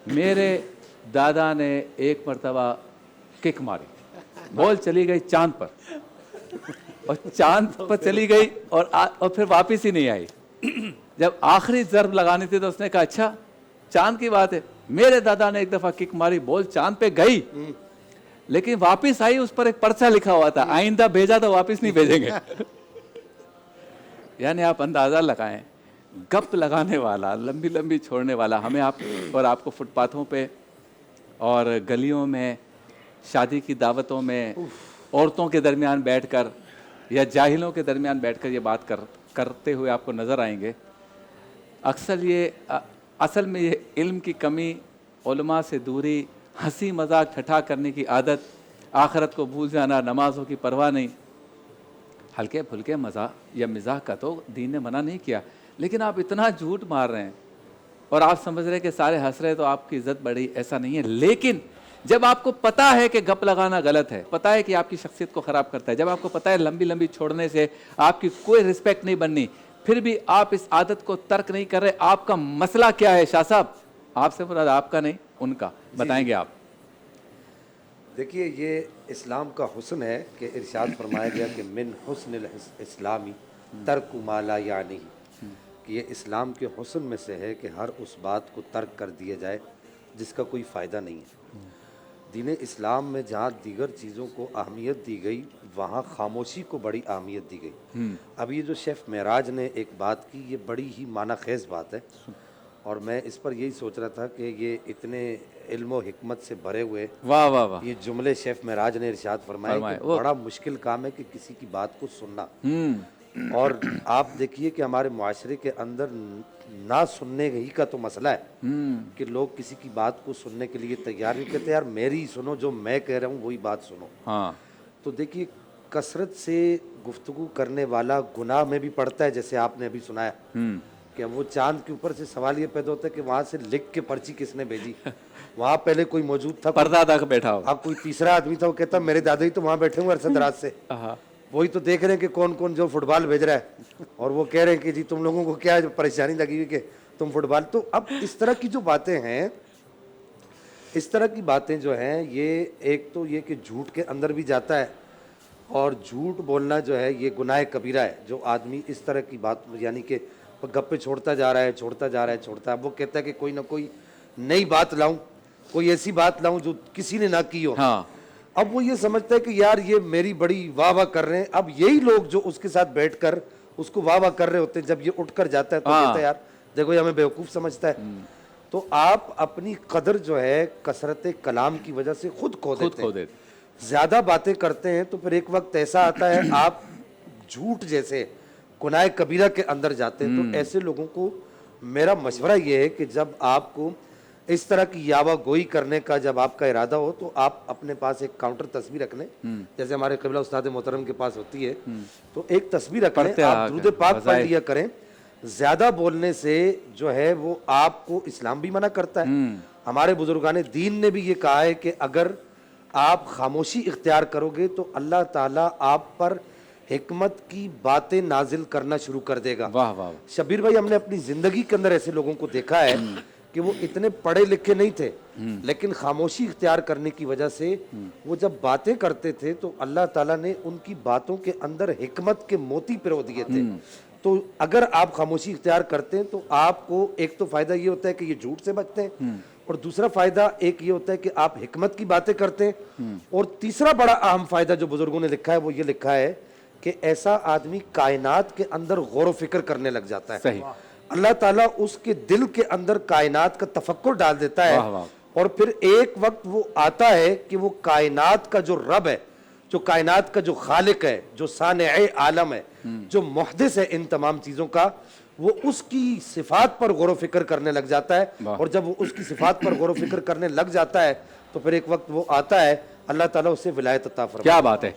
میرے دادا نے ایک مرتبہ کک ماری, بال چلی گئی چاند پر, اور چاند پر چلی گئی اور پھر واپس ہی نہیں آئی. جب آخری ضرب لگانی تھی تو اس نے کہا اچھا چاند کی بات ہے. میرے دادا نے ایک دفعہ کک ماری, بال چاند پہ گئی لیکن واپس آئی, اس پر ایک پرچہ لکھا ہوا تھا آئندہ بھیجا تو واپس نہیں بھیجیں گے. یعنی آپ اندازہ لگائیں, گپ لگانے والا, لمبی لمبی چھوڑنے والا, ہمیں آپ اور آپ کو فٹ پاتھوں پہ اور گلیوں میں, شادی کی دعوتوں میں, عورتوں کے درمیان بیٹھ کر یا جاہلوں کے درمیان بیٹھ کر یہ بات کرتے ہوئے آپ کو نظر آئیں گے. اصل میں یہ علم کی کمی, علماء سے دوری, ہنسی مذاق ٹھٹھا کرنے کی عادت, آخرت کو بھول جانا, نمازوں کی پرواہ نہیں. ہلکے پھلکے مزاح یا مزاح کا تو دین نے منع نہیں کیا, لیکن آپ اتنا جھوٹ مار رہے ہیں اور آپ سمجھ رہے ہیں کہ سارے ہنس رہے تو آپ کی عزت بڑھی. ایسا نہیں ہے. لیکن جب آپ کو پتا ہے کہ گپ لگانا غلط ہے, پتا ہے کہ آپ کی شخصیت کو خراب کرتا ہے, جب آپ کو پتا ہے لمبی لمبی چھوڑنے سے آپ کی کوئی رسپیکٹ نہیں بننی, پھر بھی آپ اس عادت کو ترک نہیں کر رہے, آپ کا مسئلہ کیا ہے؟ شاہ صاحب آپ سے مراد آپ کا نہیں ان کا, بتائیں گے آپ. دیکھیے یہ اسلام کا حسن ہے کہ ارشاد فرمایا گیا کہ من حسن الاسلامی ترک ما لا یعنی, کہ یہ اسلام کے حسن میں سے ہے کہ ہر اس بات کو ترک کر دیا جائے جس کا کوئی فائدہ نہیں ہے. دین اسلام میں جہاں دیگر چیزوں کو اہمیت دی گئی وہاں خاموشی کو بڑی اہمیت دی گئی. اب یہ جو شیخ معراج نے ایک بات کی, یہ بڑی ہی معنی خیز بات ہے, اور میں اس پر یہی سوچ رہا تھا کہ یہ اتنے علم و حکمت سے بھرے ہوئے واہ واہ واہ, یہ جملے شیخ معراج نے ارشاد فرمائے کہ بڑا مشکل کام ہے کہ کسی کی بات کو سننا. اور آپ دیکھیے کہ ہمارے معاشرے کے اندر نہ سننے ہی کا تو مسئلہ ہے کہ لوگ کسی کی بات کو سننے کے لیے تیار نہیں کہتے, یار میری سنو, جو میں کہہ رہا ہوں وہی بات سنو. تو دیکھیے کثرت سے گفتگو کرنے والا گناہ میں بھی پڑتا ہے, جیسے آپ نے ابھی سنایا کہ وہ چاند کے اوپر سے سوال یہ پیدا ہوتا ہے کہ وہاں سے لکھ کے پرچی کس نے بھیجی. وہاں پہلے کوئی موجود تھا, پردہ تک بیٹھا ہو, اب کوئی تیسرا آدمی تھا, وہ کہتا میرے دادا ہی تو وہاں بیٹھے ہوئے عرصہ دراز سے, وہی تو دیکھ رہے ہیں کہ کون کون جو فٹ بال بھیج رہا ہے, اور وہ کہہ رہے ہیں کہ جی تم لوگوں کو کیا پریشانی لگی ہوئی کہ تم فٹ بال. تو اب اس طرح کی جو باتیں ہیں, اس طرح کی باتیں جو ہیں, یہ ایک تو یہ کہ جھوٹ کے اندر بھی جاتا ہے, اور جھوٹ بولنا جو ہے یہ گناہ کبیرہ ہے. جو آدمی اس طرح کی بات یعنی کہ گپے چھوڑتا جا رہا ہے, چھوڑتا جا رہا ہے, چھوڑتا ہے, وہ کہتا ہے کہ کوئی نہ کوئی نئی بات لاؤں, کوئی ایسی بات لاؤں جو کسی نے نہ کی ہو. اب وہ یہ سمجھتا ہے کہ یار یہ میری بڑی واہ واہ کر رہے ہیں. اب یہی لوگ جو اس کے ساتھ بیٹھ کر اس کو واہ واہ کر رہے ہوتے ہیں, جب یہ اٹھ کر جاتا ہے تو کہتا ہے یار دیکھو یہ ہمیں بیوقوف سمجھتا ہے. تو آپ اپنی قدر جو ہے کثرت کلام کی وجہ سے خود کھو دیتے ہیں. زیادہ باتیں کرتے ہیں تو پھر ایک وقت ایسا آتا ہے آپ جھوٹ جیسے گناہ کبیرہ کے اندر جاتے ہیں. تو ایسے لوگوں کو میرا مشورہ یہ ہے کہ جب آپ کو اس طرح کی یاوہ گوئی کرنے کا جب آپ کا ارادہ ہو تو آپ اپنے پاس ایک کاؤنٹر تسبیح رکھ لیں, جیسے ہمارے قبلہ استاد محترم کے پاس ہوتی ہے, تو ایک تسبیح رکھ لیں, آپ درود پاک پڑھ لیا کریں. زیادہ بولنے سے جو ہے وہ آپ کو اسلام بھی منع کرتا ہے. ہمارے بزرگان دین نے بھی یہ کہا ہے کہ اگر آپ خاموشی اختیار کرو گے تو اللہ تعالیٰ آپ پر حکمت کی باتیں نازل کرنا شروع کر دے گا. شبیر بھائی, ہم نے اپنی زندگی کے اندر ایسے لوگوں کو دیکھا ہے کہ وہ اتنے پڑھے لکھے نہیں تھے, لیکن خاموشی اختیار کرنے کی وجہ سے وہ جب باتیں کرتے تھے تو اللہ تعالیٰ نے ان کی باتوں کے اندر حکمت کے موتی پرو دیے تھے. تو اگر آپ خاموشی اختیار کرتے ہیں تو آپ کو ایک تو فائدہ یہ ہوتا ہے کہ یہ جھوٹ سے بچتے ہیں, اور دوسرا فائدہ ایک یہ ہوتا ہے کہ آپ حکمت کی باتیں کرتے ہیں, اور تیسرا بڑا اہم فائدہ جو بزرگوں نے لکھا ہے وہ یہ لکھا ہے کہ ایسا آدمی کائنات کے اندر غور و فکر کرنے لگ جاتا ہے. صحیح. اللہ تعالیٰ اس کے دل کے اندر کائنات کا تفکر ڈال دیتا ہے, اور پھر ایک وقت وہ آتا ہے کہ وہ کائنات کا جو رب ہے, جو کائنات کا جو خالق ہے, جو صانع عالم ہے, جو محدث ہے ان تمام چیزوں کا, وہ اس کی صفات پر غور و فکر کرنے لگ جاتا ہے. اور جب وہ اس کی صفات پر غور و فکر کرنے لگ جاتا ہے تو پھر ایک وقت وہ آتا ہے, اللہ تعالیٰ اسے ولایت عطا فرماتا ہے. کیا بات ہے.